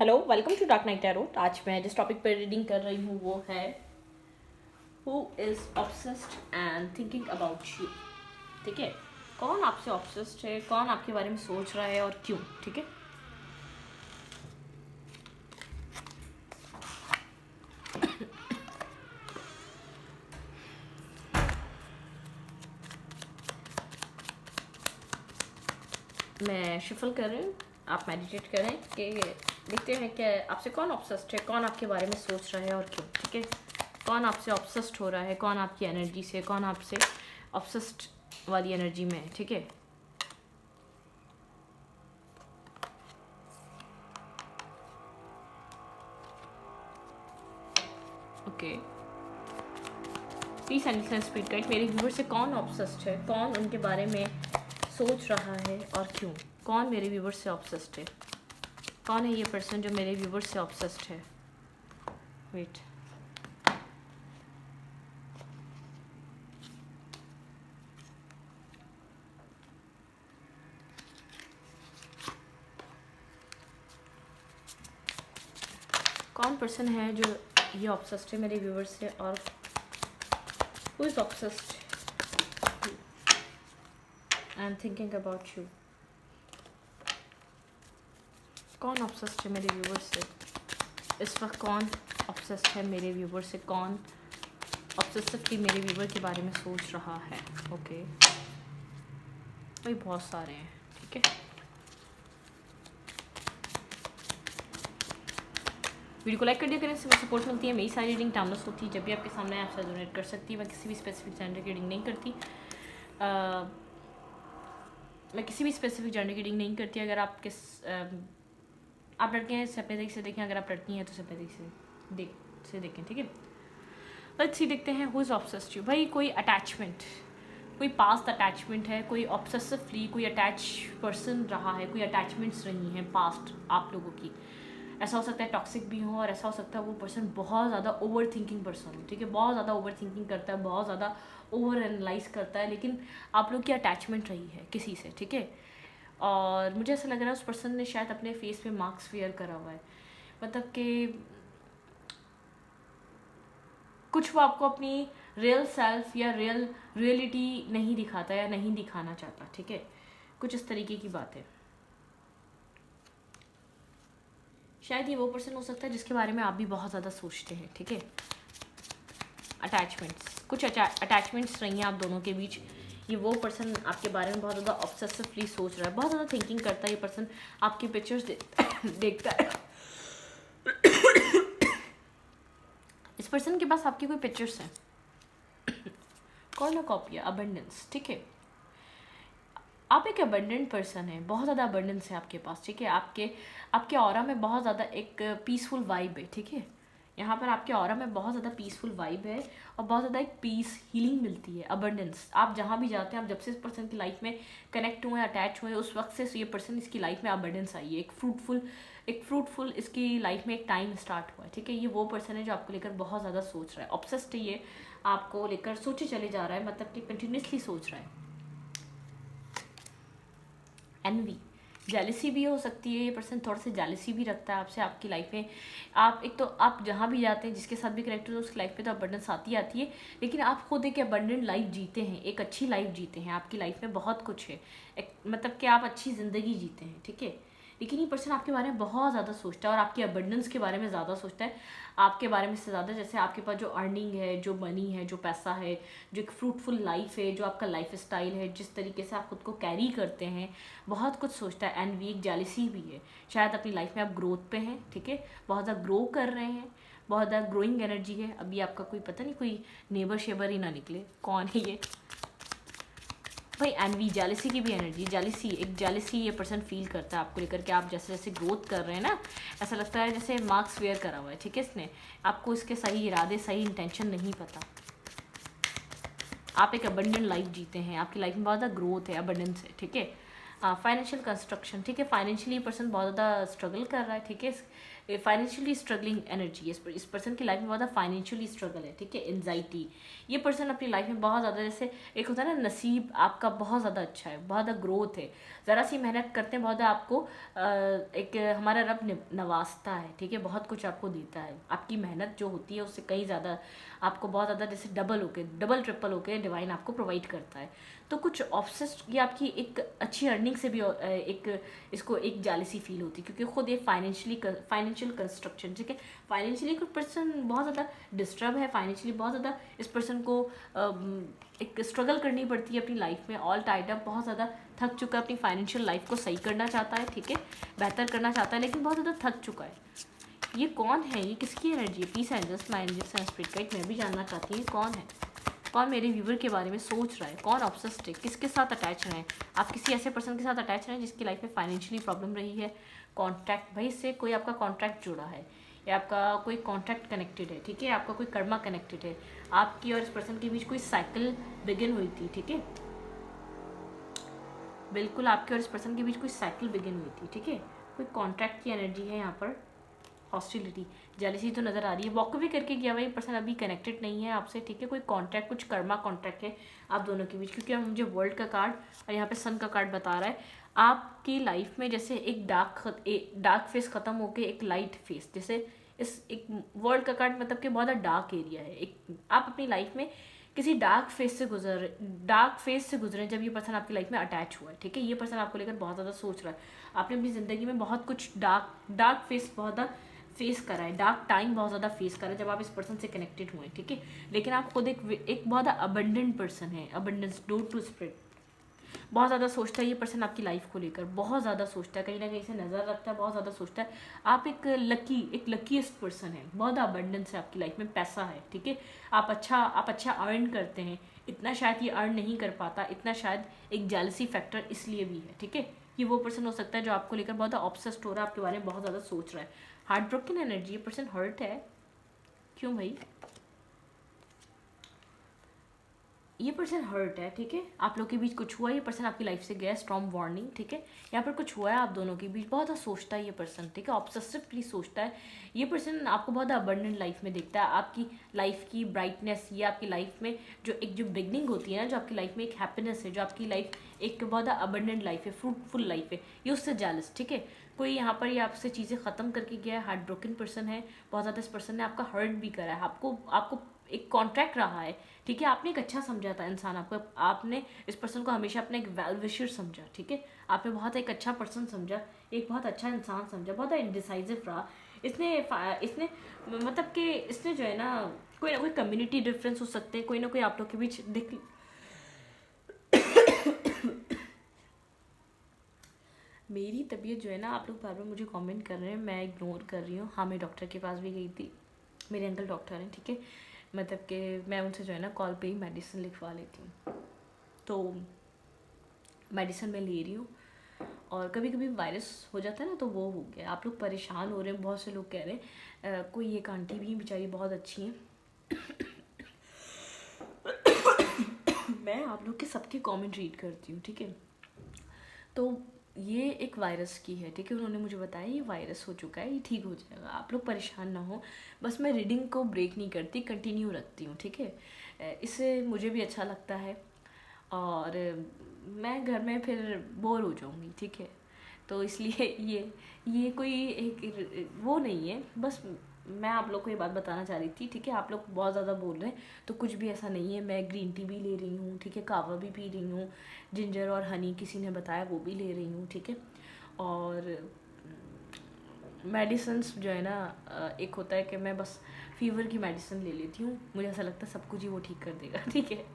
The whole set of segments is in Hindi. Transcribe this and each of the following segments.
Hello, welcome to dark night tarot. आज मैं जिस टॉपिक पर रीडिंग कर रही हूँ वो है who is obsessed and thinking about you. ठीक है, कौन आपसे ऑब्सेस्ड है, कौन आपके बारे में सोच रहा है और क्यों। ठीक है, मैं शफल कर रही हूँ, आप मेडिटेट करें कि देखते हैं कि आपसे कौन ऑब्सेस्ड है, कौन आपके बारे में सोच रहा है और क्यों। ठीक है, कौन आपसे ऑब्सेस्ड हो रहा है, कौन आपकी एनर्जी से, कौन आपसे ऑब्सेस्ड वाली एनर्जी में है। ठीक है, okay. Please and speed guide, मेरे व्यूवर से कौन ऑब्सेस्ड है, कौन उनके बारे में सोच रहा है और क्यों। कौन मेरे व्यूवर से ऑब्सेस्ड है, कौन है ये पर्सन जो मेरे व्यूवर से ऑब्सेस्ड है। वेट, कौन पर्सन है जो ये ऑब्सेस्ड है मेरे व्यूवर से, और who is obsessed and thinking about you. कौन ऑब्सेस्ड है मेरे व्यूवर से इस वक्त, कौन ऑब्सेस्ड है मेरे व्यूवर से, कौन ऑब्सेसिवली मेरे व्यूवर के बारे में सोच रहा है। ओके, भाई बहुत सारे हैं। ठीक है, वीडियो को लाइक कर दिया करें, इससे मुझे सपोर्ट मिलती है। मेरी सारी रीडिंग टाइमलेस होती है, जब भी आपके सामने आपसे डोनेट कर सकती है। मैं किसी भी स्पेसिफिक जेंडर की रीडिंग नहीं करती, मैं किसी भी स्पेसिफिक जेंडर की रीडिंग नहीं करती। अगर आप आप लड़के हैं सिंपैथी से देखें, अगर आप लड़की हैं तो सिंपैथी से देखें। ठीक है, लेट्स सी, देखते हैं हु इज़ ऑब्सेस्ड यू। भाई कोई अटैचमेंट, कोई पास्ट अटैचमेंट है, कोई ऑब्सेसिवली कोई अटैच पर्सन रहा है, कोई अटैचमेंट्स रही हैं पास्ट आप लोगों की। ऐसा हो सकता है टॉक्सिक भी हो, और ऐसा हो सकता है वो पर्सन बहुत ज़्यादा ओवर थिंकिंग पर्सन हो। ठीक है, बहुत ज़्यादा ओवर थिंकिंग करता है, बहुत ज़्यादा ओवर एनालाइज करता है, लेकिन आप लोग की अटैचमेंट रही है किसी से। ठीक है, और मुझे ऐसा लग रहा है उस पर्सन ने शायद अपने फेस पे मार्क्स वेयर करा हुआ है, मतलब कि कुछ वो आपको अपनी रियल सेल्फ या रियलिटी नहीं दिखाता या नहीं दिखाना चाहता। ठीक है, कुछ इस तरीके की बात है। शायद ये वो पर्सन हो सकता है जिसके बारे में आप भी बहुत ज़्यादा सोचते हैं। ठीक है, अटैचमेंट्स, कुछ अटैचमेंट्स रही हैं आप दोनों के बीच। ये वो पर्सन आपके बारे में बहुत ज़्यादा ऑब्सेसिवली सोच रहा है, बहुत ज़्यादा थिंकिंग करता है। ये पर्सन आपके पिक्चर्स देखता है। इस पर्सन के पास आपके कोई पिक्चर्स हैं, कॉर्नोकॉपिया, अबंडेंस। ठीक है, आप एक अबंडेंट पर्सन है, बहुत ज़्यादा अबंडेंस है आपके पास। ठीक है, आपके ऑरा में बहुत ज़्यादा एक पीसफुल वाइब है। ठीक है, यहाँ पर आपके ऑरा में बहुत ज़्यादा पीसफुल वाइब है और बहुत ज़्यादा एक पीस हीलिंग मिलती है, अबंडेंस। आप जहाँ भी जाते हैं, आप जब से इस पर्सन की लाइफ में कनेक्ट हुए, अटैच हुए, उस वक्त से ये पर्सन, इसकी लाइफ में अबंडेंस आई है, एक फ्रूटफुल इसकी लाइफ में एक टाइम स्टार्ट हुआ है। ठीक है, ये वो पर्सन है जो आपको लेकर बहुत ज़्यादा सोच रहा है, ऑब्सेस्ड है, ये आपको लेकर सोचे चले जा रहा है, मतलब कि कंटिन्यूसली सोच रहा है। एनवी, जेलिसी भी हो सकती है, ये पर्सन थोड़ा सा जेलिसी भी रखता है आपसे, आपकी लाइफ में। आप एक तो आप जहाँ भी जाते हैं, जिसके साथ भी कनेक्ट होते हैं, उसकी लाइफ में तो अबंडेंस आती है, लेकिन आप खुद एक अबंडेंट लाइफ जीते हैं, एक अच्छी लाइफ जीते हैं। आपकी लाइफ में बहुत कुछ है, एक मतलब कि आप अच्छी ज़िंदगी जीते हैं। ठीक है, लेकिन ये पर्सन आपके बारे में बहुत ज़्यादा सोचता है और आपकी अबंडेंस के बारे में ज़्यादा सोचता है, आपके बारे में से ज़्यादा। जैसे आपके पास जो अर्निंग है, जो मनी है, जो पैसा है, जो एक फ्रूटफुल लाइफ है, जो आपका लाइफ स्टाइल है, जिस तरीके से आप खुद को कैरी करते हैं, बहुत कुछ सोचता है। एंड वीक जेलिसी भी है, शायद अपनी लाइफ में आप ग्रोथ पे हैं। ठीक है, बहुत ज़्यादा ग्रो कर रहे हैं, बहुत ज़्यादा ग्रोइंग एनर्जी है। अभी आपका कोई पता नहीं, कोई नेबर शेबर ही ना निकले, कौन है ये भाई। एनवी, जेलिसी की भी एनर्जी, जेलिसी ये पर्सन फील करता है आपको लेकर के। आप जैसे जैसे ग्रोथ कर रहे हैं ना, ऐसा लगता है जैसे मार्क्स वेयर करा हुआ है। ठीक है, इसने आपको इसके सही इरादे, सही इंटेंशन नहीं पता। आप एक अबंडेंट लाइफ जीते हैं, आपकी लाइफ में बहुत ज़्यादा ग्रोथ है, अबंडेंस है। ठीक है, फाइनेंशियल कंस्ट्रक्शन। ठीक है, फाइनेंशियली ये पर्सन बहुत ज़्यादा स्ट्रगल कर रहा है। ठीक है, फाइनेंशियली स्ट्रगलिंग एनर्जी है इस पर्सन की लाइफ में, बहुत फाइनेंशियली स्ट्रगल है, ठीक है, एंजाइटी। ये पर्सन अपनी लाइफ में बहुत ज़्यादा, जैसे एक होता है ना, नसीब आपका बहुत ज़्यादा अच्छा है, बहुत ज़्यादा ग्रोथ है, ज़रा सी मेहनत करते हैं, बहुत ज़्यादा आपको एक हमारा रब नवाजता है, ठीक है, बहुत कुछ आपको देता है, आपकी मेहनत जो होती है उससे कहीं ज़्यादा आपको बहुत ज़्यादा जैसे डबल ट्रिपल होके डिवाइन आपको प्रोवाइड करता है। तो कुछ ऑब्सेस्ड, ये आपकी एक अच्छी अर्निंग से भी एक इसको एक जालसी फील होती है, क्योंकि खुद ये फाइनेंशियल कंस्ट्रक्शन, ठीक है, फाइनेंशियली कुछ पर्सन बहुत ज़्यादा डिस्टर्ब है, फाइनेंशियली बहुत ज़्यादा इस पर्सन को एक स्ट्रगल करनी पड़ती है अपनी लाइफ में, ऑल टाइड अप, बहुत ज़्यादा थक चुका है, अपनी फाइनेंशियल लाइफ को सही करना चाहता है, ठीक है, बेहतर करना चाहता है, लेकिन बहुत ज़्यादा थक चुका है। ये कौन है, ये किसकी एनर्जी है? Peace angels, my angels and spirit guide, मैं भी जानना चाहती हूँ कौन है, कौन मेरे व्यूवर के बारे में सोच रहा है, कौन ऑब्सेस्ड है, किसके साथ अटैच रहे हैं आप? किसी ऐसे पर्सन के साथ अटैच रहे हैं जिसकी लाइफ में फाइनेंशियली प्रॉब्लम रही है, कॉन्ट्रैक्ट, भाई इससे कोई आपका कॉन्ट्रैक्ट जुड़ा है, या आपका कोई कॉन्ट्रैक्ट कनेक्टेड है, ठीक है, आपका कोई कर्मा कनेक्टेड है, आपकी और इस पर्सन के बीच कोई साइकिल बिगिन हुई थी, ठीक है, बिल्कुल आपके और इस पर्सन के बीच कोई साइकिल बिगिन हुई थी, ठीक है, कोई कॉन्ट्रैक्ट की एनर्जी है यहाँ पर, हॉस्टिलिटी, जेलसी तो नज़र आ रही है, वॉक भी करके गया हुआ ये पर्सन, अभी कनेक्टेड नहीं है आपसे, ठीक है, कोई कॉन्ट्रैक्ट, कुछ कर्मा कॉन्ट्रैक्ट है आप दोनों के बीच, क्योंकि मुझे वर्ल्ड का कार्ड और यहाँ पे सन का कार्ड बता रहा है, आपकी लाइफ में जैसे एक डार्क फेस खत्म होके एक लाइट फेस, जैसे इस एक वर्ल्ड का कार्ड मतलब कि बहुत डार्क एरिया है, एक आप अपनी लाइफ में किसी डार्क फेस से गुजरे जब ये पर्सन आपकी लाइफ में अटैच हुआ है, ठीक है, ये पर्सन आपको लेकर बहुत ज़्यादा सोच रहा है, आपने अपनी ज़िंदगी में बहुत कुछ डार्क फेस बहुत ज़्यादा फेस करा है, डार्क टाइम बहुत ज़्यादा फेस करा है जब आप इस पर्सन से कनेक्टेड हुए, ठीक है, लेकिन आप खुद एक बहुत अबंडेंट पर्सन है, अबंडेंस, डोर टू स्प्रेड, बहुत ज़्यादा सोचता है ये पर्सन आपकी लाइफ को लेकर, बहुत ज़्यादा सोचता है, कहीं ना कहीं से नज़र रखता है, बहुत ज़्यादा सोचता है, आप एक लकीस्ट पर्सन है, बहुत अबंडेंस है आपकी लाइफ में, पैसा है, ठीक है, आप अच्छा अर्न करते हैं, इतना शायद ये अर्न नहीं कर पाता, इतना शायद एक जेलसी फैक्टर इसलिए भी है, ठीक है, ये वो पर्सन हो सकता है जो आपको लेकर बहुत ऑब्सेस्ड हो रहा है, आपके बारे में बहुत ज़्यादा सोच रहा है, हार्ट ब्रोकन एनर्जी, ये पर्सन हर्ट है, क्यों भाई? ये पर्सन हर्ट है, ठीक है, आप लोग के बीच कुछ हुआ, ये पर्सन आपकी लाइफ से गया, स्ट्रॉन्ग वार्निंग, ठीक है, यहाँ पर कुछ हुआ है आप दोनों के बीच, बहुत ज़्यादा सोचता है ये पर्सन, ठीक है, ऑब्सेसिवली सोचता है ये पर्सन, आपको बहुत अबंडेंट लाइफ में देखता है, आपकी लाइफ की ब्राइटनेस, ये आपकी लाइफ में जो बिगनिंग होती है ना, जो आपकी लाइफ में एक हैप्पीनेस है, जो आपकी लाइफ एक बहुत अबंडेंट लाइफ है, फ्रूटफुल लाइफ है, ये उससे जेलस, ठीक है, कोई यहाँ पर ये आपसे चीज़ें ख़त्म करके गया है, हार्ट ब्रोकन पर्सन है, बहुत ज़्यादा इस पर्सन ने आपका हर्ट भी करा है, आपको एक कॉन्ट्रैक्ट रहा है, ठीक है, आपने एक अच्छा समझा था इंसान, आपने इस पर्सन को हमेशा अपना एक वेल विशर समझा, ठीक है, आपने बहुत एक अच्छा पर्सन समझा, एक बहुत अच्छा इंसान समझा, बहुत इनडिसाइसिव रहा, इसने मतलब कि इसने जो है ना कोई कम्युनिटी डिफरेंस हो सकते हैं, कोई ना कोई आप लोग के बीच देख मेरी तबीयत जो है ना, आप लोग बार बार मुझे कमेंट कर रहे हैं, मैं इग्नोर कर रही हूँ, हाँ मैं डॉक्टर के पास भी गई थी, मेरे अंकल डॉक्टर हैं, ठीक है, मतलब कि मैं उनसे जो है ना कॉल पे ही मेडिसिन लिखवा लेती हूँ, तो मेडिसिन मैं ले रही हूँ, और कभी कभी वायरस हो जाता है ना, तो वो हो गया, आप लोग परेशान हो रहे हैं, बहुत से लोग कह रहे हैं, कोई एक आंटी भी बेचारी बहुत अच्छी हैं मैं आप लोग के सबके कमेंट रीड करती हूँ, ठीक है, तो ये एक वायरस की है, ठीक है, उन्होंने मुझे बताया ये वायरस हो चुका है, ये ठीक हो जाएगा, आप लोग परेशान ना हो, बस मैं रीडिंग को ब्रेक नहीं करती, कंटिन्यू रखती हूँ, ठीक है, इससे मुझे भी अच्छा लगता है, और मैं घर में फिर बोर हो जाऊँगी, ठीक है, तो इसलिए ये कोई एक वो नहीं है, बस मैं आप लोग को ये बात बताना चाह रही थी, ठीक है, आप लोग बहुत ज़्यादा बोल रहे हैं, तो कुछ भी ऐसा नहीं है, मैं ग्रीन टी भी ले रही हूँ, ठीक है, कावा भी पी रही हूँ, जिंजर और हनी किसी ने बताया वो भी ले रही हूँ, ठीक है, और मेडिसन्स जो है ना, एक होता है कि मैं बस फीवर की मेडिसिन ले लेती हूँ, मुझे ऐसा लगता है सब कुछ ही वो ठीक कर देगा, ठीक है,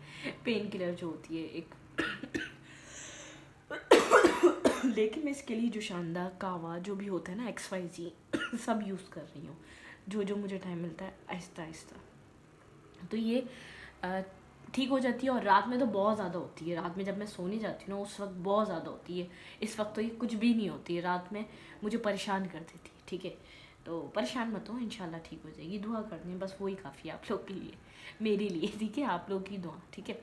पेन किलर जो होती है एक लेकिन मैं इसके लिए जो शानदार कावा जो भी होता है ना, XYZ सब यूज़ कर रही हूँ, जो मुझे टाइम मिलता है आहिस्ता आहिस्ता, तो ये ठीक हो जाती है, और रात में तो बहुत ज़्यादा होती है, रात में जब मैं सोने जाती हूँ ना उस वक्त बहुत ज़्यादा होती है, इस वक्त तो ये कुछ भी नहीं होती है, रात में मुझे परेशान कर देती है, ठीक है, तो परेशान मत हो, इंशाल्लाह ठीक हो जाएगी, दुआ करनी है बस, वही काफ़ी है आप लोग के लिए, मेरे लिए, ठीक है, आप लोग की दुआ, ठीक है,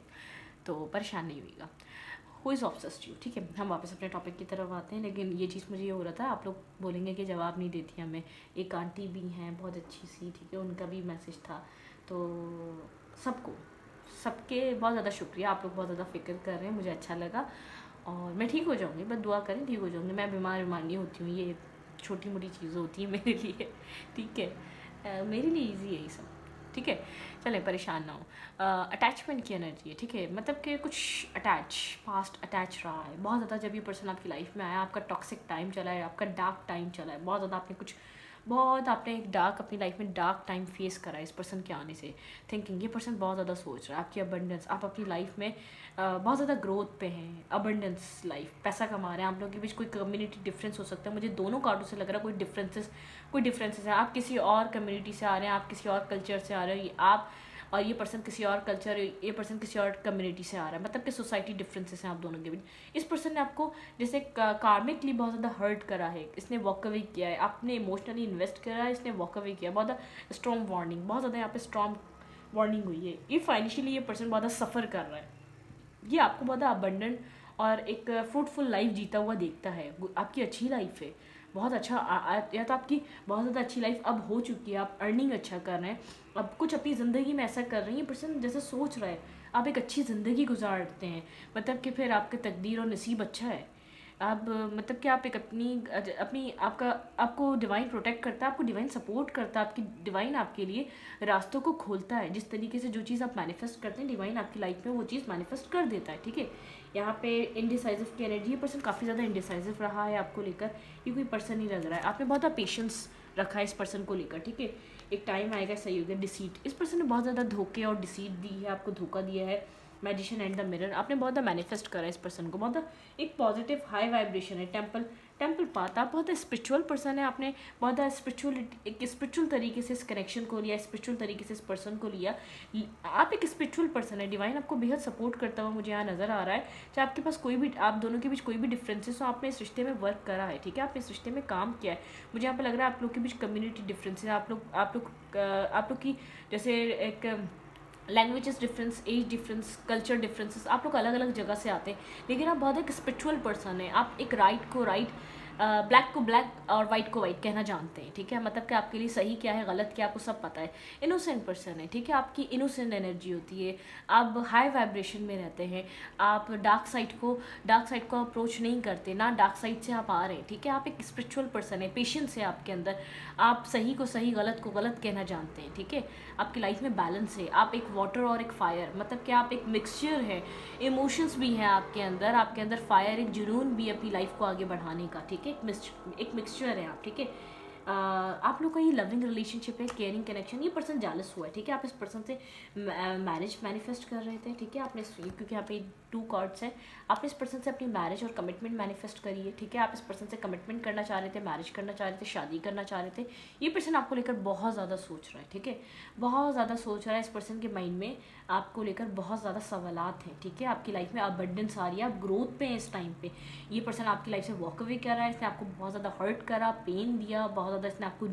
तो परेशान नहीं होगा, हु इज़ ऑब्सेस्ड यू। ठीक है, हम वापस अपने टॉपिक की तरफ आते हैं। लेकिन ये चीज़ मुझे ये हो रहा था, आप लोग बोलेंगे कि जवाब नहीं देती हमें। एक आंटी भी हैं बहुत अच्छी सी, ठीक है, उनका भी मैसेज था। तो सबको सबके बहुत ज़्यादा शुक्रिया, आप लोग बहुत ज़्यादा फिक्र कर रहे हैं, मुझे अच्छा लगा। और मैं ठीक हो जाऊँगी, बस दुआ करें ठीक हो जाऊँगी। मैं बीमार नहीं होती हूँ, ये छोटी मोटी चीज़ें होती हैं मेरे लिए, ठीक है। मेरे लिए ईजी है ये सब, ठीक है। चलें, परेशान ना हो। अटैचमेंट की एनर्जी है, ठीक है, मतलब कि कुछ पास्ट अटैच रहा है बहुत ज़्यादा। जब ये पर्सन आपकी लाइफ में आया, आपका टॉक्सिक टाइम चला है, आपका डार्क टाइम चला है बहुत ज़्यादा, आपने एक डार्क अपनी लाइफ में डार्क टाइम फेस करा है इस पर्सन के आने से। थिंकिंग, ये पर्सन बहुत ज़्यादा सोच रहा है आपकी अबंडेंस। आप अपनी लाइफ में बहुत ज़्यादा ग्रोथ पे हैं, अबंडेंस लाइफ, पैसा कमा रहे हैं। आप लोगों के बीच कोई कम्युनिटी डिफरेंस हो सकता है, मुझे दोनों कार्डों से लग रहा है कोई डिफरेंसेस है। आप किसी और कम्युनिटी से आ रहे हैं, आप किसी और कल्चर से आ रहे हो, आप और ये पर्सन किसी और कल्चर, ये पर्सन किसी और कम्युनिटी से आ रहा है, मतलब कि सोसाइटी डिफरेंसेस हैं आप दोनों के बीच। इस पर्सन ने आपको जैसे कार्मिकली बहुत ज़्यादा हर्ट करा है, इसने वॉक अवे किया है, आपने इमोशनली इन्वेस्ट करा है, इसने वॉक अवे किया, बहुत ज़्यादा स्ट्रॉन्ग वार्निंग, बहुत ज़्यादा यहाँ पे स्ट्रॉन्ग वार्निंग हुई है। ये फाइनेंशियली ये पर्सन बहुत ज़्यादा सफ़र कर रहा है, ये आपको बहुत ज़्यादा अबंडेंट और एक फ्रूटफुल लाइफ जीता हुआ देखता है। आपकी अच्छी लाइफ है, बहुत अच्छा या तो आपकी बहुत ज़्यादा अच्छी लाइफ अब हो चुकी है, आप अर्निंग अच्छा कर रहे हैं, अब कुछ अपनी ज़िंदगी में ऐसा कर रहे हैं। ये पर्सन जैसे सोच रहा है आप एक अच्छी ज़िंदगी गुजारते हैं, मतलब कि फिर आपके तकदीर और नसीब अच्छा है। आप मतलब कि आप एक अपनी आपको डिवाइन प्रोटेक्ट करता है, आपको डिवाइन सपोर्ट करता है, आपकी डिवाइन आपके लिए रास्तों को खोलता है। जिस तरीके से जो चीज़ आप मैनिफेस्ट करते हैं, डिवाइन आपकी लाइफ में वो चीज़ मैनिफेस्ट कर देता है, ठीक है। यहाँ पे इनडिसाइसिव की एनर्जी, ये पर्सन काफ़ी ज़्यादा इनडिसाइसिव रहा है आपको लेकर। ये कोई पर्सन नहीं लग रहा है, आपने बहुत ज़्यादा पेशेंस रखा है इस पर्सन को लेकर, ठीक है। एक टाइम आएगा, सही हो गया। डिसीट, इस पर्सन ने बहुत ज़्यादा धोखे और डिसीट दी है, आपको धोखा दिया है। मैजिशियन एंड द मिरर, आपने बहुत ज़्यादा मैनिफेस्ट करा है इस पर्सन को, बहुत एक पॉजिटिव हाई वाइब्रेशन है। टेम्पल पाथ, आप बहुत स्पिरिचुअल पर्सन है, आपने बहुत एक स्पिरिचुअल तरीके से इस कनेक्शन को लिया, स्पिरिचुअल तरीके से इस पर्सन को लिया। आप एक स्पिरिचुअल पर्सन है, डिवाइन आपको बेहद सपोर्ट करता हुआ मुझे यहाँ नज़र आ रहा है। चाहे आपके पास कोई भी, आप दोनों के बीच कोई भी डिफरेंसेस हो, आपने इस रिश्ते में वर्क करा है, ठीक है, आपने इस रिश्ते में काम किया है। मुझे यहाँ पे लग रहा है आप लोग के बीच कम्युनिटी डिफरेंसेस, आप लोग की जैसे एक languages difference, age difference, culture differences, आप लोग अलग अलग जगह से आते हैं, लेकिन आप बहुत एक स्पिरिचुअल पर्सन है। आप एक राइट को राइट, ब्लैक को ब्लैक और वाइट को वाइट कहना जानते हैं, ठीक है, मतलब कि आपके लिए सही क्या है गलत क्या आपको सब पता है। इनोसेंट पर्सन है, ठीक है, आपकी इनोसेंट एनर्जी होती है, आप हाई वाइब्रेशन में रहते हैं, आप डार्क साइड को अप्रोच नहीं करते, ना डार्क साइड से आप आ रहे हैं, ठीक है। आप एक स्पिरिचुअल पर्सन है, पेशेंस है आपके अंदर, आप सही को सही गलत को गलत कहना जानते हैं, ठीक है। आपकी लाइफ में बैलेंस है, आप एक वाटर और एक फायर, मतलब कि आप एक मिक्सचर है, इमोशंस भी हैं आपके अंदर फायर, एक जुनून भी अपनी लाइफ को आगे बढ़ाने का, ठीक है, एक मिक्सचर है आप, ठीक है। आप लोग का ये लविंग रिलेशनशिप है, केयरिंग कनेक्शन। ये पर्सन जेलस हुआ है, ठीक है, आप इस पर्सन से मैरिज मैनिफेस्ट कर रहे थे, ठीक है, आपने क्योंकि यहाँ पे 2 कार्ड्स हैं, आपने इस पर्सन से अपनी मैरिज और कमिटमेंट मैनिफेस्ट करी है, ठीक है। आप इस पर्सन से कमिटमेंट करना चाह रहे थे, मैरिज करना चाह रहे थे, शादी करना चाह रहे थे। ये पर्सन आपको लेकर बहुत ज़्यादा सोच रहा है, ठीक है, बहुत ज़्यादा सोच रहा है। इस पर्सन के माइंड में आपको लेकर बहुत ज़्यादा सवालात हैं, ठीक है। आपकी लाइफ में अबंडेंस आ रही है, आप ग्रोथ पे हैं इस टाइम पे। ये पर्सन आपकी लाइफ से वॉक अवे कर रहा है, इसने आपको बहुत ज़्यादा हर्ट करा, पेन दिया, बहुत ज़्यादा इसने आपको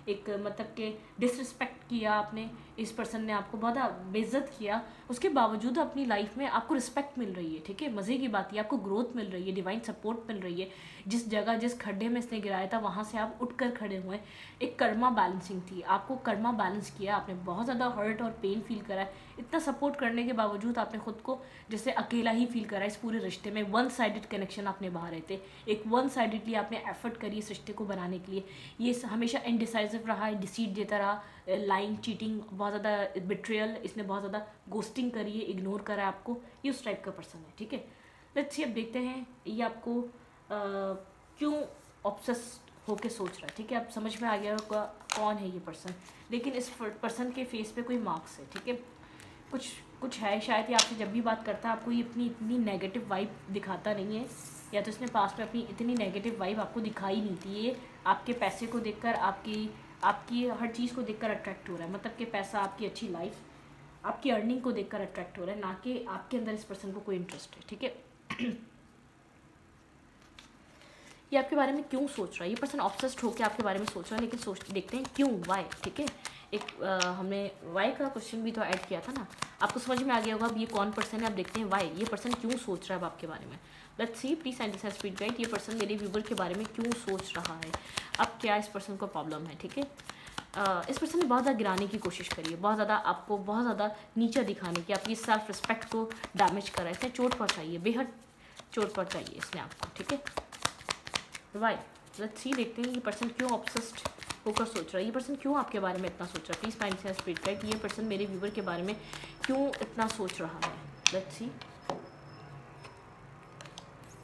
एक मतलब कि डिसरिस्पेक्ट किया। आपने इस पर्सन ने आपको बहुत बेइज्जत किया, उसके बावजूद अपनी लाइफ में आपको रिस्पेक्ट मिल रही है, ठीक है। मज़े की बात है, आपको ग्रोथ मिल रही है, डिवाइन सपोर्ट मिल रही है। जिस जगह जिस खड्डे में इसने गिराया था वहाँ से आप उठकर खड़े हुए। एक कर्मा बैलेंसिंग थी, आपको कर्मा बैलेंस किया, आपने बहुत ज़्यादा हर्ट और पेन फील करा है। इतना सपोर्ट करने के बावजूद आपने खुद को जैसे अकेला ही फील करा। इस पूरे रिश्ते में वन साइडेड कनेक्शन आप निभा रहे थे, एक वन साइडेडली आपने एफर्ट करी इस रिश्ते को बनाने के लिए। ये हमेशा इनडिसाइसिव रहा है, डिसीट देता रहा, लाइंग, चीटिंग, बहुत ज़्यादा बिट्रेयल, इसने बहुत ज़्यादा गोस्टिंग करी है, इग्नोर करा है आपको। ये उस टाइप का पर्सन है, ठीक है। लेट्स सी, अब देखते हैं ये आपको क्यों ऑब्सेस होके सोच रहा है, ठीक है। अब समझ में आ गया होगा कौन है ये पर्सन, लेकिन इस पर्सन के फेस पे कोई मार्क्स है, ठीक है, कुछ है। शायद ये आपसे जब भी बात करता है आपको ये इतनी नेगेटिव वाइब दिखाता नहीं है, या तो इसने पास्ट में अपनी इतनी नेगेटिव वाइब आपको दिखाई नहीं थी। ये आपके पैसे को देखकर, आपकी हर चीज़ को देखकर अट्रैक्ट हो रहा है, मतलब कि पैसा, आपकी अच्छी लाइफ, आपकी अर्निंग को देखकर अट्रैक्ट हो रहा है, ना कि आपके अंदर इस पर्सन को कोई इंटरेस्ट है, ठीक है। ये आपके बारे में क्यों सोच रहा है, ये पर्सन ऑब्सेस्ड होकर आपके बारे में सोच रहा है, लेकिन देखते हैं क्यों, वाई, ठीक है। एक हमने वाई का क्वेश्चन भी तो ऐड किया था ना, आपको समझ में आ गया होगा अब ये कौन पर्सन है। आप देखते हैं वाई, ये पर्सन क्यों सोच रहा है अब आपके बारे में। Let's see, please send this speed guide, ये पर्सन मेरे व्यूवर के बारे में क्यों सोच रहा है, अब क्या इस पर्सन को प्रॉब्लम है। ठीक है, इस पर्सन ने बहुत ज़्यादा गिराने की कोशिश करी है, बहुत ज़्यादा आपको बहुत ज़्यादा नीचा दिखाने की, आपकी सेल्फ रिस्पेक्ट को डैमेज करा है, इसने चोट पहुँचाई है, बेहद चोट पहुँचाई है इसने आपको। ठीक है, वाई, लेट्स सी, देखते हैं ये पर्सन क्यों ऑब्सेस्ड होकर सोच रहा है, ये पर्सन क्यों आपके बारे में इतना सोच रहा है। Please find this speed guide, ये पर्सन मेरे व्यूवर के बारे में क्यों इतना सोच रहा है। लेट्स सी,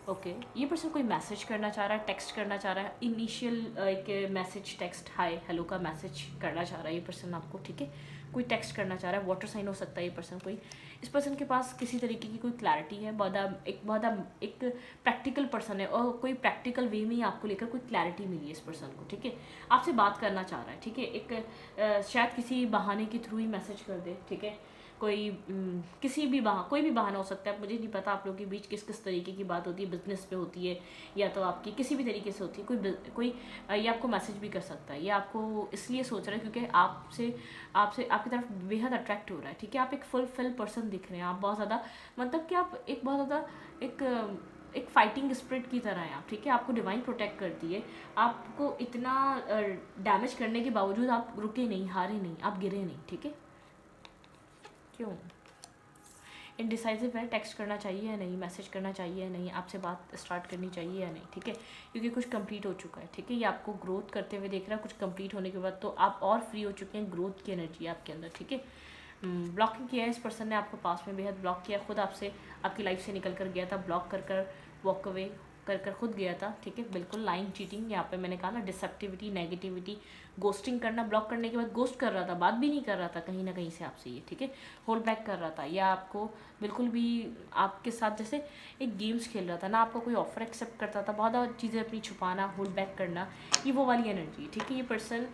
ओके, ये पर्सन कोई मैसेज करना चाह रहा है, टेक्स्ट करना चाह रहा है, इनिशियल एक मैसेज, टेक्स्ट, हाय हेलो का मैसेज करना चाह रहा है ये पर्सन आपको। ठीक है, कोई टेक्स्ट करना चाह रहा है, वाटर साइन हो सकता है ये पर्सन कोई। इस पर्सन के पास किसी तरीके की कोई क्लैरिटी है, बहुत एक प्रैक्टिकल पर्सन है और कोई प्रैक्टिकल वे में ही आपको लेकर कोई क्लैरिटी मिली है इस पर्सन को। ठीक है, आपसे बात करना चाह रहा है। ठीक है, एक शायद किसी बहाने के थ्रू ही मैसेज कर दे। ठीक है, कोई किसी भी कोई भी बहाना हो सकता है, मुझे नहीं पता आप लोगों के बीच किस किस तरीके की बात होती है, बिजनेस पे होती है या तो आपकी किसी भी तरीके से होती है, कोई ये आपको मैसेज भी कर सकता है, ये आपको इसलिए सोच रहा है क्योंकि आपसे आपसे आपकी तरफ बेहद अट्रैक्ट हो रहा है। ठीक है, आप एक फुलफिल पर्सन दिख रहे हैं, आप बहुत ज़्यादा मतलब कि आप एक बहुत ज़्यादा एक फाइटिंग स्पिरिट की तरह है आप। ठीक है, आपको डिवाइन प्रोटेक्ट करती है, आपको इतना डैमेज करने के बावजूद आप रुके नहीं, हारे नहीं, आप गिरे नहीं। ठीक है, क्यों इनडिसाइसिव है, टेक्स्ट करना चाहिए या नहीं, मैसेज करना चाहिए या नहीं, आपसे बात स्टार्ट करनी चाहिए या नहीं। ठीक है, क्योंकि कुछ कंप्लीट हो चुका है। ठीक है, ये आपको ग्रोथ करते हुए देख रहा है, कुछ कंप्लीट होने के बाद तो आप और फ्री हो चुके हैं, ग्रोथ की एनर्जी है आपके अंदर। ठीक है, ब्लॉकिंग किया है इस पर्सन ने आपको, पास में बेहद ब्लॉक किया, खुद आपसे आपकी लाइफ से निकल कर गया था, ब्लॉक कर वॉक अवे कर खुद गया था। ठीक है, बिल्कुल लाइंग, चीटिंग, यहाँ पे मैंने कहा ना, डिसेप्टिविटी, नेगेटिविटी, गोस्टिंग करना, ब्लॉक करने के बाद गोस्ट कर रहा था, बात भी नहीं कर रहा था कहीं ना कहीं से आपसे ये। ठीक है, होल्ड बैक कर रहा था, या आपको बिल्कुल भी आपके साथ जैसे एक गेम्स खेल रहा था ना, आपका कोई ऑफर एक्सेप्ट करता था, बहुत ज़्यादा चीज़ें अपनी छुपाना, होल्ड बैक करना, ये वो वाली एनर्जी। ठीक है, ये पर्सन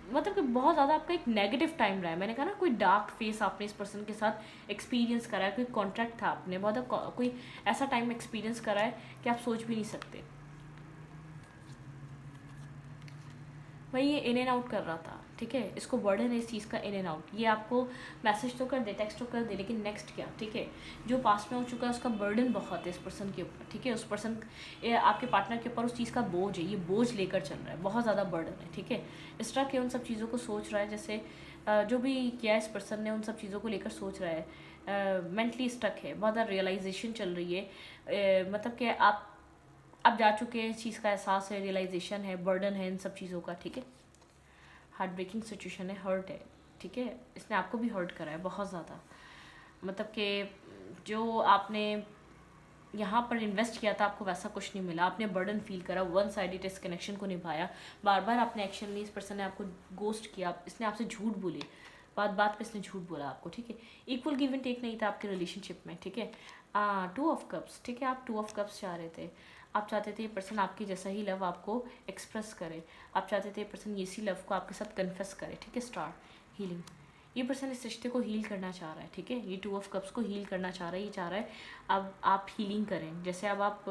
मतलब कि बहुत ज़्यादा आपका एक नेगेटिव टाइम रहा है, मैंने कहा ना, कोई डार्क फेस आपने इस पर्सन के साथ एक्सपीरियंस करा है, कोई कॉन्ट्रैक्ट था आपने, बहुत कोई ऐसा टाइम एक्सपीरियंस करा है कि आप सोच भी नहीं सकते। भाई ये इन एंड आउट कर रहा था। ठीक है, इसको बर्डन है इस चीज़ का, इन एंड आउट, ये आपको मैसेज तो कर दे, टेक्स्ट तो कर दे, लेकिन नेक्स्ट क्या। ठीक है, जो पास्ट में हो चुका है उसका बर्डन बहुत है इस पर्सन के ऊपर। ठीक है, उस पर्सन आपके पार्टनर के ऊपर उस चीज़ का बोझ है, ये बोझ लेकर चल रहा है, बहुत ज़्यादा बर्डन है। ठीक है, इस तरह के उन सब चीज़ों को सोच रहा है, जैसे जो भी किया इस पर्सन ने उन सब चीज़ों को लेकर सोच रहा है, मेंटली स्टक है, बहुत ज़्यादा रियलाइजेशन चल रही है, मतलब कि आप जा चुके हैं, इस चीज़ का एहसास है, रियलाइजेशन है, बर्डन है इन सब चीज़ों का। ठीक है, हार्ट ब्रेकिंग सिचुएशन है, हर्ट है। ठीक है, इसने आपको भी हर्ट करा है बहुत ज़्यादा, मतलब कि जो आपने यहाँ पर इन्वेस्ट किया था आपको वैसा कुछ नहीं मिला, आपने बर्डन फील करा, वन साइडेड इस कनेक्शन को निभाया, बार बार आपने एक्शन ली, इस पर्सन ने आपको गोस्ट किया, इसने आपसे झूठ बोले, बात बात पे इसने झूठ बोला आपको। ठीक है, इक्वल गिव एंड टेक नहीं था आपके रिलेशनशिप में। ठीक है, 2 ऑफ कप्स। ठीक है, आप 2 ऑफ कप्स चाह रहे थे, आप चाहते थे ये पर्सन आपकी जैसा ही लव आपको एक्सप्रेस करे, आप चाहते थे ये पर्सन इसी लव को आपके साथ कन्फेस करे। ठीक है, स्टार्ट हीलिंग, ये पर्सन इस रिश्ते को हील करना चाह रहा है। ठीक है, ये 2 ऑफ कप्स को हील करना चाह रहा है, ये चाह रहा है अब आप हीलिंग करें, जैसे अब आप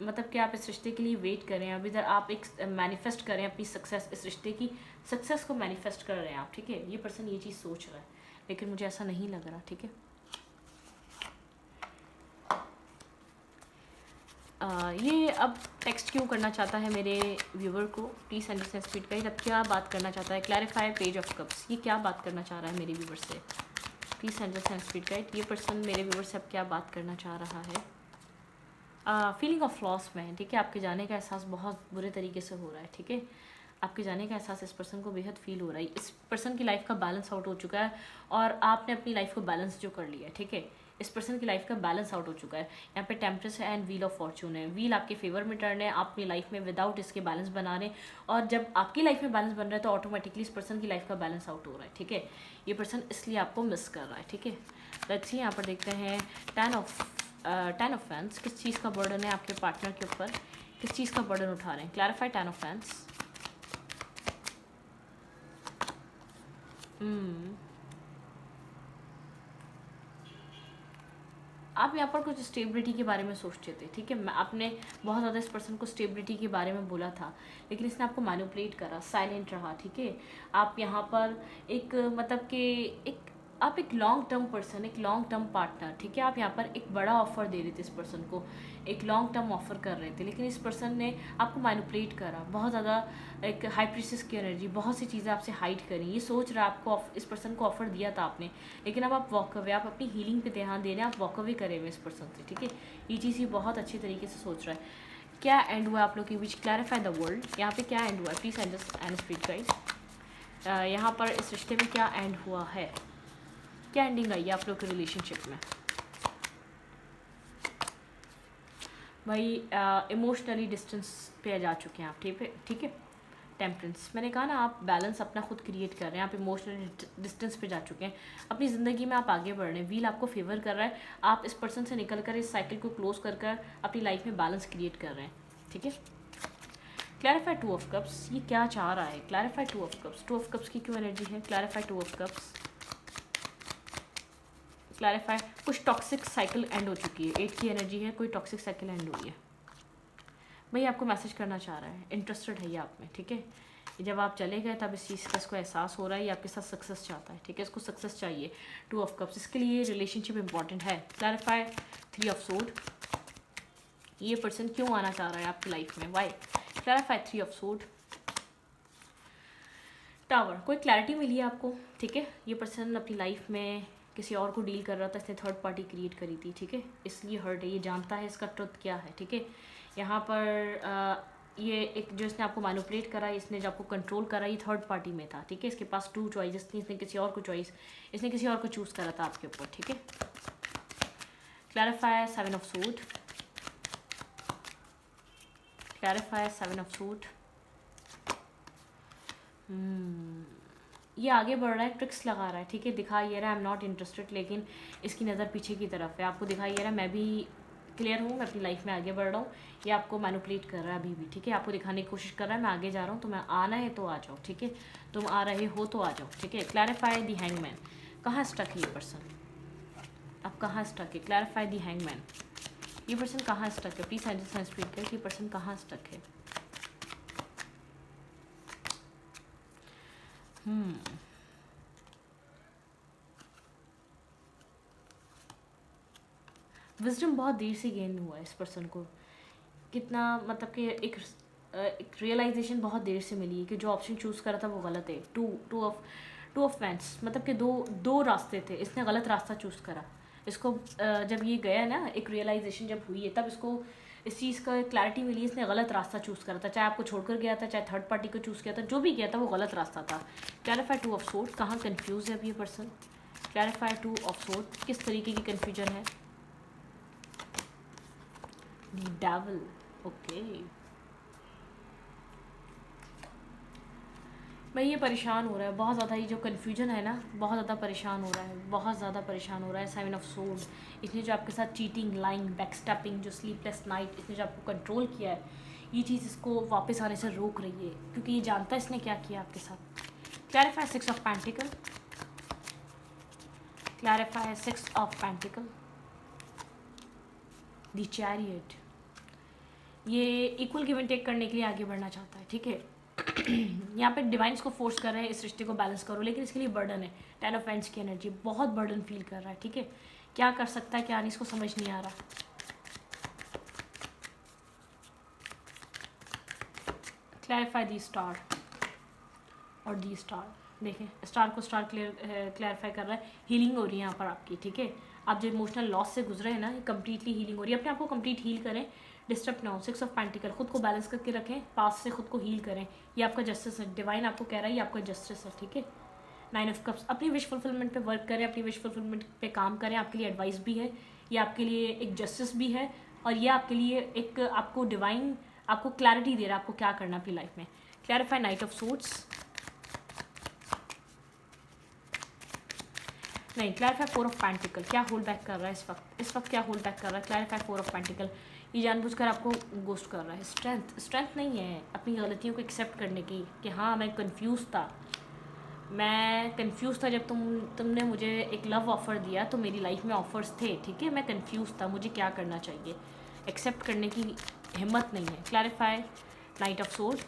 मतलब कि आप इस रिश्ते के लिए वेट करें, अब इधर आप एक मैनिफेस्ट करें अपनी सक्सेस, इस रिश्ते की सक्सेस को मैनिफेस्ट कर रहे हैं आप। ठीक है, ये पर्सन ये चीज़ सोच रहा है, लेकिन मुझे ऐसा नहीं लग रहा। ठीक है, ये अब टेक्स्ट क्यों करना चाहता है मेरे व्यूवर को, प्लीज़ अंडरस्टैंड स्पीड गाइड, अब क्या बात करना चाहता है, क्लैरिफाई पेज ऑफ कप्स, ये क्या बात करना चाह रहा है मेरे व्यूवर से, प्लीज़ अंडरस्टैंड स्पीड गाइड, ये पर्सन मेरे व्यूवर से अब क्या बात करना चाह रहा है। फीलिंग ऑफ लॉस में, ठीक है, आपके जाने का एहसास बहुत बुरे तरीके से हो रहा है। ठीक है, आपके जाने का एहसास इस पर्सन को बेहद फील हो रहा है, इस पर्सन की लाइफ का बैलेंस आउट हो चुका है और आपने अपनी लाइफ को बैलेंस जो कर लिया है। ठीक है, इस पर्सन की लाइफ का बैलेंस आउट हो चुका है, यहाँ पे टेम्परेस है एंड व्हील ऑफ फॉर्चून है, व्हील आपके फेवर में टर्न है, आप अपनी लाइफ में विदाउट इसके बैलेंस बना रहे हैं, और जब आपकी लाइफ में बैलेंस बन रहा है तो ऑटोमेटिकली इस पर्सन की लाइफ का बैलेंस आउट हो रहा है। ठीक है, ये पर्सन इसलिए आपको मिस कर रहा है। ठीक है, लेट्स सी, यहाँ पर देखते हैं 10 ऑफ फैंस, किस चीज़ का बर्डन है आपके पार्टनर के ऊपर, किस चीज़ का बर्डन उठा रहे हैं, क्लैरिफाई 10 ऑफ फैंस। आप यहाँ पर कुछ स्टेबिलिटी के बारे में सोचते थे, ठीक है। आपने बहुत ज़्यादा इस पर्सन को स्टेबिलिटी के बारे में बोला था, लेकिन इसने आपको मैनिपुलेट करा, साइलेंट रहा, ठीक है। आप यहाँ पर एक मतलब कि आप एक लॉन्ग टर्म पर्सन, एक लॉन्ग टर्म पार्टनर, ठीक है। आप यहाँ पर एक बड़ा ऑफर दे रहे थे इस पर्सन को, एक लॉन्ग टर्म ऑफर कर रहे थे, लेकिन इस पर्सन ने आपको मैनिपुलेट करा, बहुत ज़्यादा एक हाई प्रीसेस की एनर्जी, बहुत सी चीज़ें आपसे हाइड करी। ये सोच रहा है आपको, इस पर्सन को ऑफर दिया था आपने, लेकिन अब आप वॉक अवे, आप अपनी हीलिंग पे ध्यान दे रहे हैं, आप वॉक अवे करे हुए इस पर्सन से, ठीक है। ये चीज़ ये बहुत अच्छी तरीके से सोच रहा है। क्या एंड हुआ आप लोग के बीच? Clarify the world. यहाँ पे क्या एंड हुआ है? Please and speed guide. यहाँ पर इस रिश्ते में क्या एंड हुआ है, क्या एंडिंग आई है आप लोग के रिलेशनशिप में? भाई इमोशनली डिस्टेंस पे जा चुके हैं आप, ठीक है, ठीक है। टेम्परेंस, मैंने कहा ना, आप बैलेंस अपना खुद क्रिएट कर रहे हैं, आप इमोशनली डिस्टेंस पे जा चुके हैं, अपनी ज़िंदगी में आप आगे बढ़ रहे हैं, व्हील आपको फेवर कर रहा है, आप इस पर्सन से निकल कर इस साइकिल को क्लोज कर कर अपनी लाइफ में बैलेंस क्रिएट कर रहे हैं, ठीक है। क्लैरिफाई टू ऑफ कप्स, ये क्या चाह रहा है? Clarify two of cups, two of cups की क्यों एनर्जी है? Clarify two of cups, clarify. कुछ टॉक्सिक साइकिल एंड हो चुकी है, 8 की एनर्जी है, कोई टॉक्सिक साइकिल एंड हुई है। भाई आपको मैसेज करना चाह रहा है, इंटरेस्टेड है ये आप में, ठीक है। जब आप चले गए तब इस चीज़ का इसको एहसास हो रहा है, ये आपके साथ सक्सेस चाहता है, ठीक है। इसको सक्सेस चाहिए, 2 ऑफ कप्स, इसके लिए रिलेशनशिप इंपॉर्टेंट है। क्लैरिफाई 3 ऑफ सोर्ड, ये पर्सन क्यों आना चाह रहा है आपकी लाइफ में, why? Clarify 3 of sword. Tower, कोई क्लैरिटी मिली है आपको, ठीक है। ये पर्सन अपनी लाइफ में किसी और को डील कर रहा था, इसने थर्ड पार्टी क्रिएट करी थी, ठीक है, इसलिए हर्ट है, ये जानता है इसका ट्रुथ क्या है, ठीक है। यहाँ पर ये एक जो इसने आपको मैनिपुलेट करा, इसने जो आपको कंट्रोल करा, ये थर्ड पार्टी में था, ठीक है। इसके पास 2 चॉइसेस थी, इसने किसी और को चूज़ करा था आपके ऊपर, ठीक है। Clarify 7 of suit, clarify 7 of suit. ये आगे बढ़ रहा है, ट्रिक्स लगा रहा है, ठीक है। दिखा ये रहा है आई एम नॉट इंटरेस्टेड, लेकिन इसकी नज़र पीछे की तरफ है, आपको दिखा ये रहा है मैं भी क्लियर हूँ, मैं अपनी लाइफ में आगे बढ़ रहा हूँ। ये आपको मैनिपुलेट कर रहा है अभी भी, ठीक है। आपको दिखाने की कोशिश कर रहा है मैं आगे जा रहा हूँ, तुम्हें आना है तो आ जाओ, ठीक है। तुम आ रहे हो तो आ जाओ, ठीक है। क्लैरिफाई द हैंगमैन, कहाँ स्टक है ये पर्सन, अब कहाँ स्टक है? क्लैरिफाई द हैंगमैन, ये पर्सन कहाँ स्टक है? प्लीज़ एंजल स्पीड कर, ये पर्सन कहाँ स्टक है? विजडम बहुत देर से गेन हुआ है इस पर्सन को, कितना मतलब कि एक रियलाइजेशन बहुत देर से मिली है कि जो ऑप्शन चूज़ करा था वो गलत है। टू ऑफ वैंड्स, मतलब कि दो रास्ते थे, इसने गलत रास्ता चूज़ करा। इसको जब ये गया ना, एक रियलाइजेशन जब हुई है, तब इसको इस चीज़ का क्लैरिटी मिली, इसने गलत रास्ता चूज़ करा था, चाहे आपको छोड़कर गया था, चाहे थर्ड पार्टी को चूज़ किया था, जो भी किया था वो गलत रास्ता था। क्लैरिफाई 2 ऑफ सोर्ड, कहाँ कन्फ्यूज़ है अभी ये पर्सन? क्लैरिफाई 2 ऑफ सोर्ड, किस तरीके की कन्फ्यूजन है? Devil, okay. मैं ये परेशान हो रहा है बहुत ज़्यादा, ये जो कन्फ्यूजन है ना, बहुत ज़्यादा परेशान हो रहा है, बहुत ज़्यादा परेशान हो रहा है। 7 ऑफ सोर्ड, इसने जो आपके साथ चीटिंग, लाइंग, बैकस्टैपिंग, जो स्लीपलेस नाइट, इसने जो आपको कंट्रोल किया है, ये चीज़ इसको वापस आने से रोक रही है, क्योंकि ये जानता है इसने क्या किया आपके साथ। Clarify 6 of pentacle, clarify 6 of pentacle, the chariot, ये इक्वल गिव एंड टेक करने के लिए आगे बढ़ना चाहता है, ठीक है। यहाँ पे डिवाइन्स को फोर्स कर रहे हैं इस रिश्ते को बैलेंस करो, लेकिन इसके लिए बर्डन है। 10 ऑफ वैंड्स की एनर्जी, बहुत बर्डन फील कर रहा है, ठीक है। क्या कर सकता है क्या नहीं, इसको समझ नहीं आ रहा। क्लैरिफाई दी स्टार और दी स्टार, देखें स्टार को स्टार क्लैरिफाई कर रहा है, हीलिंग हो रही है यहाँ पर आपकी, ठीक है। आप जो इमोशनल लॉस से गुजरे हैं ना, ये कम्प्लीटली हीलिंग हो रही है, अपने आप को कंप्लीट हील करें, डिस्टर्ब ना हो। 6 ऑफ पेंटिकल, खुद को बैलेंस करके रखें, पास से खुद को हील करें, ये आपका जस्टिस है, डिवाइन आपको कह रहा है ये आपका जस्टिस है, ठीक है। 9 ऑफ कप्स, अपनी विश फुलफिलमेंट पे वर्क करें, अपनी विश फुलफिलमेंट पे काम करें, आपके लिए एडवाइस भी है, ये आपके लिए एक जस्टिस भी है, और ये आपके लिए एक आपको डिवाइन आपको क्लैरिटी दे रहा है आपको क्या करना अपनी लाइफ में। क्लैरिफाई 9 ऑफ सोर्ड्स, नहीं, क्लैरिफाई 4 ऑफ पेंटिकल, क्या होल्ड बैक कर रहा है इस वक्त क्या होल्ड बैक कर रहा है? क्लैरिफाई 4 ऑफ पेंटिकल, ये जानबूझकर आपको गोस्ट कर रहा है। स्ट्रेंथ नहीं है अपनी गलतियों को एक्सेप्ट करने की, कि हाँ मैं कंफ्यूज था, मैं कंफ्यूज था जब तुमने मुझे एक लव ऑफ़र दिया, तो मेरी लाइफ में ऑफ़र्स थे, ठीक है, मैं कंफ्यूज था मुझे क्या करना चाहिए, एक्सेप्ट करने की हिम्मत नहीं है। Clarify, night of sword,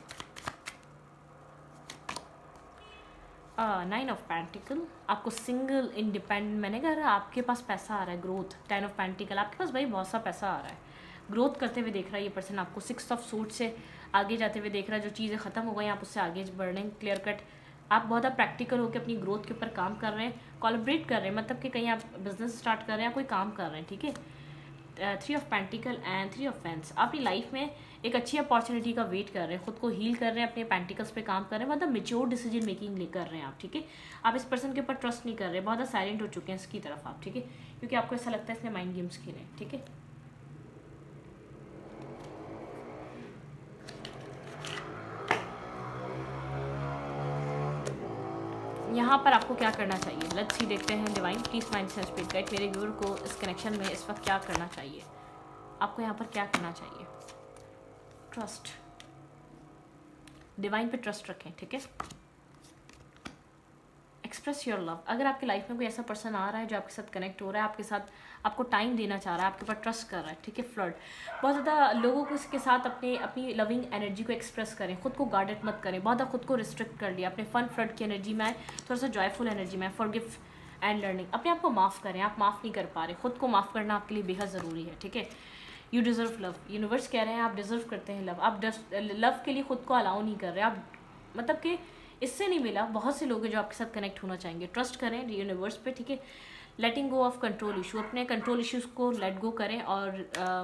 nine of pentacle, आपको सिंगल इंडिपेंडेंट, मैंने कहा आपके पास पैसा आ रहा है, ग्रोथ। टेन ऑफ पेंटिकल, आपके पास भाई बहुत सा पैसा आ रहा है, ग्रोथ करते हुए देख रहा है ये पर्सन आपको। सिक्स ऑफ सूट से आगे जाते हुए देख रहा है, जो चीज़ें ख़त्म हो गई आप उससे आगे बढ़ रहे हैं, क्लियर कट। आप बहुत प्रैक्टिकल होकर अपनी ग्रोथ के ऊपर काम कर रहे हैं, कोलैबोरेट कर रहे हैं, मतलब कि कहीं आप बिजनेस स्टार्ट कर रहे हैं, कोई काम कर रहे हैं, ठीक है। Three of pentacle and three of fence, आप अपनी लाइफ में एक अच्छी अपॉर्चुनिटी का वेट कर रहे हैं, खुद को हील कर रहे हैं, अपने पेंटिकल्स पे काम कर रहे हैं, मतलब मेच्योर डिसीजन मेकिंग कर रहे हैं आप, ठीक है। आप इस पर्सन के ऊपर ट्रस्ट नहीं कर रहे, बहुत ज़्यादा साइलेंट हो चुके हैं इसकी तरफ आप, ठीक है, क्योंकि आपको ऐसा लगता है इसने माइंड गेम्स खेले, ठीक है। यहाँ पर आपको क्या करना चाहिए, लेट्स सी, देखते हैं। Divine please mind sense spirit guide, मेरे व्यूअर को इस कनेक्शन में इस वक्त क्या करना चाहिए, आपको यहाँ पर क्या करना चाहिए। ट्रस्ट, डिवाइन पे ट्रस्ट रखें, ठीक है। एक्सप्रेस योर लव, अगर आपकी लाइफ में कोई ऐसा पर्सन आ रहा है जो आपके साथ कनेक्ट हो रहा है, आपके साथ आपको टाइम देना चाह रहा है, आपके ऊपर ट्रस्ट कर रहा है, ठीक है। फ्लर्ट, बहुत ज़्यादा लोगों को इसके साथ अपनी लविंग एनर्जी को एक्सप्रेस करें, खुद को गार्डेड मत करें, बहुत ज़्यादा खुद को रिस्ट्रिक्ट कर लिया, अपने फन फ्लर्ट की एनर्जी में आए, थोड़ा सा जॉयफुल एनर्जी में, फॉरगिव एंड लर्निंग, अपने आप को माफ़ करें, आप माफ़ नहीं कर पा रहे, खुद को माफ़ करना आपके लिए बेहद ज़रूरी है, ठीक है। यू डिज़र्व लव, यूनिवर्स कह रहे हैं आप डिज़र्व करते हैं लव, आप लव के लिए खुद को अलाउ नहीं कर रहे आप, मतलब कि इससे नहीं मिला, बहुत से लोग हैं जो आपके साथ कनेक्ट होना चाहेंगे। ट्रस्ट करें यूनिवर्स पे, ठीक है। लेटिंग गो ऑफ कंट्रोल इशू, अपने कंट्रोल इश्यूज़ को लेट गो करें, और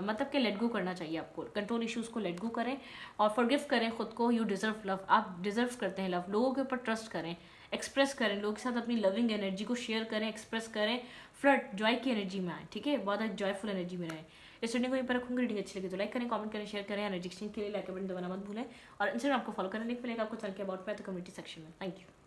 मतलब कि लेट गो करना चाहिए आपको, कंट्रोल इश्यूज़ को लेट गो करें और फॉरगिव करें खुद को। यू डिज़र्व लव, आप डिज़र्व करते हैं लव, लोगों के ऊपर ट्रस्ट करें, एक्सप्रेस करें, लोगों के साथ अपनी लविंग एनर्जी को शेयर करें, एक्सप्रेस करें, फ्लर्ट जॉय की एनर्जी में आए, ठीक है, बहुत एक जॉयफुल एनर्जी में रहें। इस वीडियो को यहीं पर रखूँगी, रीडिंग अच्छी लगी तो लाइक करें, कमेंट करें, शेयर करें, एनर्जी एक्सचेंज के लिए लाइक बटन दबाना मत भूलें, और इंस्टाग्राम आपको फॉलो करें, लिंक मिलेगा आपको चल के अबाउट पे तो कम्युनिटी सेक्शन में। Thank you.